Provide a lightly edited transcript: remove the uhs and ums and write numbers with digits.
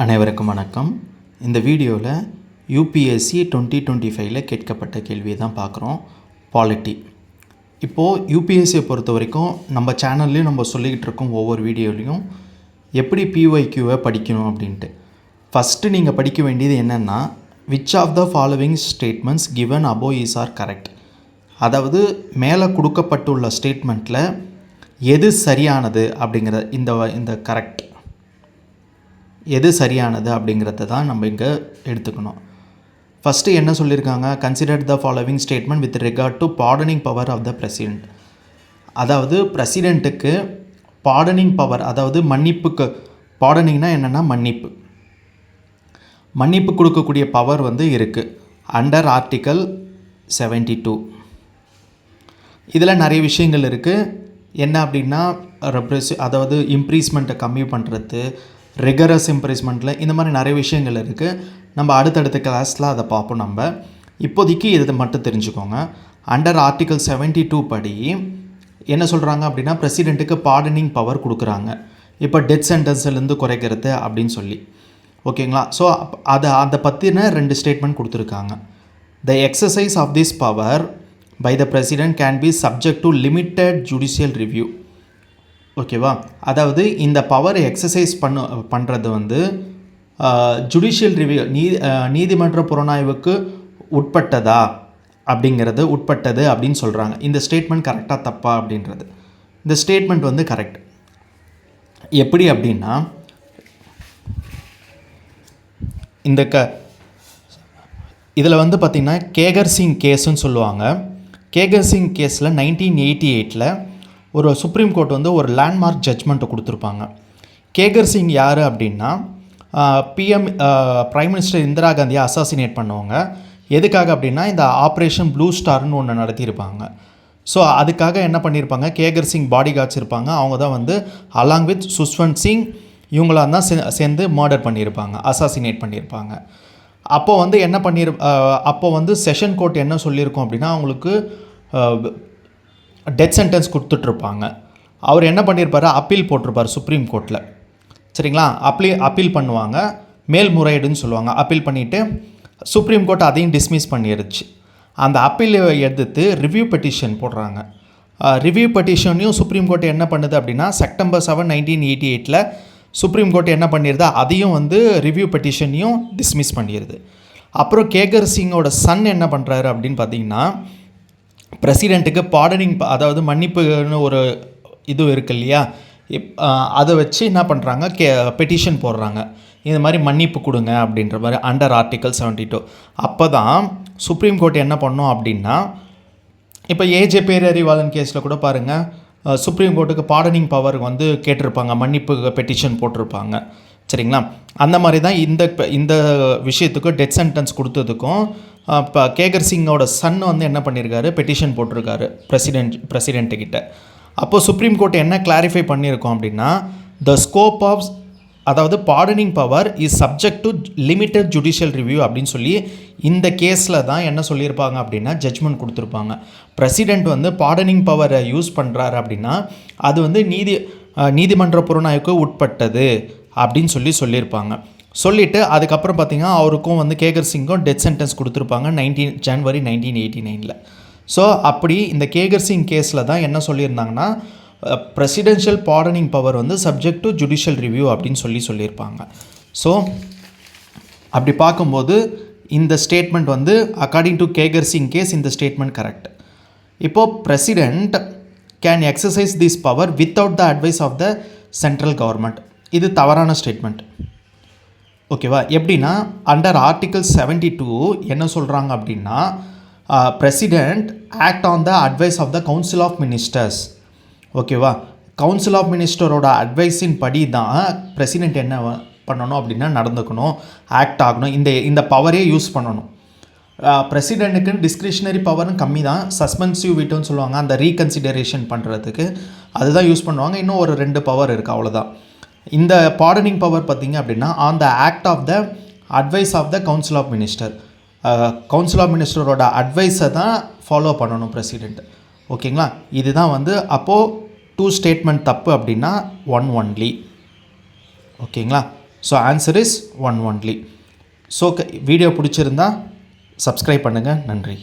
அனைவருக்கும் வணக்கம். இந்த வீடியோவில் யூபிஎஸ்சி 2025 கேட்கப்பட்ட கேள்வியை தான் பார்க்குறோம். பாலிட்டி. இப்போது யூபிஎஸ்சியை பொறுத்த வரைக்கும் நம்ம சேனல்லையும் நம்ம சொல்லிக்கிட்டு இருக்கோம் ஒவ்வொரு வீடியோலையும் எப்படி பிஒய்க்யூவை படிக்கணும் அப்படின்ட்டு. ஃபஸ்ட்டு நீங்கள் படிக்க வேண்டியது என்னென்னா, which of the following statements given above is are correct. அதாவது மேலே கொடுக்கப்பட்டுள்ள ஸ்டேட்மெண்ட்டில் எது சரியானது அப்படிங்கிற இந்த கரெக்ட் எது சரியானது அப்படிங்கிறத தான் நம்ம இங்கே எடுத்துக்கணும். ஃபஸ்ட்டு என்ன சொல்லியிருக்காங்க, consider the following statement with regard to pardoning power of the president. அதாவது பிரசிடெண்ட்டுக்கு பார்டனிங் பவர், அதாவது மன்னிப்புக்கு, பார்டனிங்னா என்னென்னா மன்னிப்பு கொடுக்கக்கூடிய பவர் இருக்குது அண்டர் ஆர்டிக்கல் 72. இதில் நிறைய விஷயங்கள் இருக்குது. என்ன அப்படின்னா, அதாவது இம்ப்ரீஸ்மெண்ட்டை கம்மி பண்ணுறது, ரிகரஸ் இம்ப்ரீஸ்மெண்ட்டில் இந்த மாதிரி நிறைய விஷயங்கள் இருக்குது. நம்ம அடுத்தடுத்த கிளாஸில் அதை பார்ப்போம். நம்ம இப்போதைக்கு இதை மட்டும் தெரிஞ்சுக்கோங்க. அண்டர் ஆர்டிக்கல் 72 படி என்ன சொல்கிறாங்க அப்படின்னா, பிரசிடெண்ட்டுக்கு பார்டனிங் பவர் கொடுக்குறாங்க. இப்போ டெத் சென்டென்ஸ்லேருந்து குறைக்கிறது அப்படின்னு சொல்லி, ஓகேங்களா. ஸோ அதை பற்றின 2 ஸ்டேட்மெண்ட் கொடுத்துருக்காங்க. The exercise of this power by the president can be subject to limited judicial review. ஓகேவா. அதாவது இந்த பவரை எக்ஸசைஸ் பண்ணுறது ஜுடிஷியல் ரிவ்யூ, நீதிமன்ற புலனாய்வுக்கு உட்பட்டதா அப்படிங்கிறது உட்பட்டது அப்படின்னு சொல்கிறாங்க. இந்த ஸ்டேட்மெண்ட் கரெக்டாக தப்பா அப்படின்றது. இந்த ஸ்டேட்மெண்ட் கரெக்ட். எப்படி அப்படின்னா, இந்த இதில் பார்த்திங்கன்னா கேகர் சிங் கேஸுன்னு சொல்லுவாங்க. கேகர் சிங் கேஸில் 1988 ஒரு சுப்ரீம் கோர்ட் ஒரு லேண்ட்மார்க் ஜட்ஜ்மெண்ட்டை கொடுத்துருப்பாங்க. கேகர் சிங் யார் அப்படின்னா, பிரைம் மினிஸ்டர் இந்திரா காந்தியை அசாசினேட் பண்ணுவாங்க. எதுக்காக அப்படின்னா, இந்த ஆப்ரேஷன் ப்ளூ ஸ்டார்னு ஒன்று நடத்தியிருப்பாங்க. ஸோ அதுக்காக என்ன பண்ணியிருப்பாங்க, கேகர் சிங் பாடி கார்ட்ஸ் இருப்பாங்க. அவங்க தான் அலாங் வித் சுஷ்வந்த் சிங் இவங்களாம் தான் சேர்ந்து மர்டர் பண்ணியிருப்பாங்க, அசாசினேட் பண்ணியிருப்பாங்க. அப்போது என்ன அப்போது செஷன் கோர்ட் என்ன சொல்லியிருக்கோம் அப்படின்னா, அவங்களுக்கு டெத் சென்டென்ஸ் கொடுத்துட்ருப்பாங்க. அவர் என்ன பண்ணியிருப்பார், அப்பீல் போட்டிருப்பார் சுப்ரீம் கோர்ட்டில். சரிங்களா. அப்பீல் பண்ணுவாங்க, மேல்முறையீடுன்னு சொல்லுவாங்க. அப்பீல் பண்ணிவிட்டு சுப்ரீம் கோர்ட் அதையும் டிஸ்மிஸ் பண்ணிடுச்சு. அந்த அப்பீல் எடுத்து ரிவ்யூ பெட்டிஷன் போடுறாங்க. ரிவ்யூ பெட்டிஷனையும் சுப்ரீம் கோர்ட் என்ன பண்ணுது அப்படின்னா, செப்டம்பர் 7, 1988 சுப்ரீம் கோர்ட் என்ன பண்ணிடுது, அதையும் ரிவ்யூ பெட்டிஷனையும் டிஸ்மிஸ் பண்ணிடுது. அப்புறம் கேகர் சிங்கோட சன் என்ன பண்ணுறாரு அப்படின்னு பார்த்தீங்கன்னா, பிரசிடெண்ட்டுக்கு பார்டனிங், அதாவது மன்னிப்புன்னு ஒரு இது இருக்குது இல்லையா, அதை வச்சு என்ன பண்ணுறாங்க, பெட்டிஷன் போடுறாங்க, இந்த மாதிரி மன்னிப்பு கொடுங்க அப்படின்ற மாதிரி அண்டர் ஆர்டிக்கல் 72. அப்போ தான் சுப்ரீம் கோர்ட் என்ன பண்ணோம் அப்படின்னா, இப்போ ஏஜே பேரறிவாளன் கேஸில் கூட பாருங்கள், சுப்ரீம் கோர்ட்டுக்கு பார்டனிங் பவர் கேட்டிருப்பாங்க, மன்னிப்பு பெட்டிஷன் போட்டிருப்பாங்க. சரிங்களா. அந்த மாதிரி தான் இந்த விஷயத்துக்கு டெத் சென்டென்ஸ் கொடுத்ததுக்கும் இப்போ கேகர் சிங்கோட சன் என்ன பண்ணியிருக்காரு, பெட்டிஷன் போட்டிருக்காரு பிரசிடெண்ட்டுக்கிட்ட. அப்போது சுப்ரீம் கோர்ட் என்ன கிளாரிஃபை பண்ணியிருக்கோம் அப்படின்னா, த ஸ்கோப் ஆஃப், அதாவது pardoning power is subject to limited judicial review அப்படின்னு சொல்லி இந்த கேஸில் தான் என்ன சொல்லியிருப்பாங்க அப்படின்னா, ஜட்ஜ்மெண்ட் கொடுத்துருப்பாங்க. பிரசிடெண்ட் பார்டனிங் பவரை யூஸ் பண்ணுறாரு அப்படின்னா, அது நீதிமன்ற புலனாய்வுக்கு உட்பட்டது அப்படின்னு சொல்லியிருப்பாங்க. சொல்லிவிட்டு அதுக்கப்புறம் பார்த்திங்கன்னா, அவருக்கும் கேகர் சிங்கும் டெத் சென்டென்ஸ் கொடுத்துருப்பாங்க ஜனவரி 1989. ஸோ அப்படி இந்த கேகர் சிங் கேஸில் தான் என்ன சொல்லியிருந்தாங்கன்னா, presidential pardoning power subject to judicial review அப்படின்னு சொல்லியிருப்பாங்க. ஸோ அப்படி பார்க்கும்போது இந்த statement according to Kehar Singh case இந்த ஸ்டேட்மெண்ட் கரெக்ட். இப்போது president can exercise this power without the advice of the central government. இது தவறான ஸ்டேட்மெண்ட். ஓகேவா. எப்படின்னா, அண்டர் ஆர்டிக்கல் 72 என்ன சொல்கிறாங்க அப்படின்னா, president act on the advice of the council of ministers. ஓகேவா. கவுன்சில் ஆஃப் மினிஸ்டரோட அட்வைஸின் படி தான் பிரசிடெண்ட் என்ன பண்ணணும் அப்படின்னா நடந்துக்கணும், ஆக்ட் ஆகணும், இந்த பவரே யூஸ் பண்ணணும். பிரசிடெண்ட்டுக்கு டிஸ்கிரிஷனரி பவரும் கம்மி தான், சஸ்பென்சிவ் வீட்டோன்னு சொல்லுவாங்க, அந்த ரீகன்சிடரேஷன் பண்ணுறதுக்கு அதுதான் யூஸ் பண்ணுவாங்க. இன்னும் ஒரு 2 பவர் இருக்குது, அவ்வளோதான். இந்த பார்டனிங் பவர் பார்த்திங்க அப்படின்னா, on the act of the advice of the council of minister. Council of மினிஸ்டரோட அட்வைஸை தான் ஃபாலோ பண்ணணும் பிரசிடெண்ட். ஓகேங்களா. இதுதான் அப்போது 2 ஸ்டேட்மெண்ட் தப்பு அப்படின்னா 1 ஒன்லி. ஓகேங்களா. So answer is 1 only. So video பிடிச்சிருந்தா சப்ஸ்கிரைப் பண்ணுங்கள். நன்றி.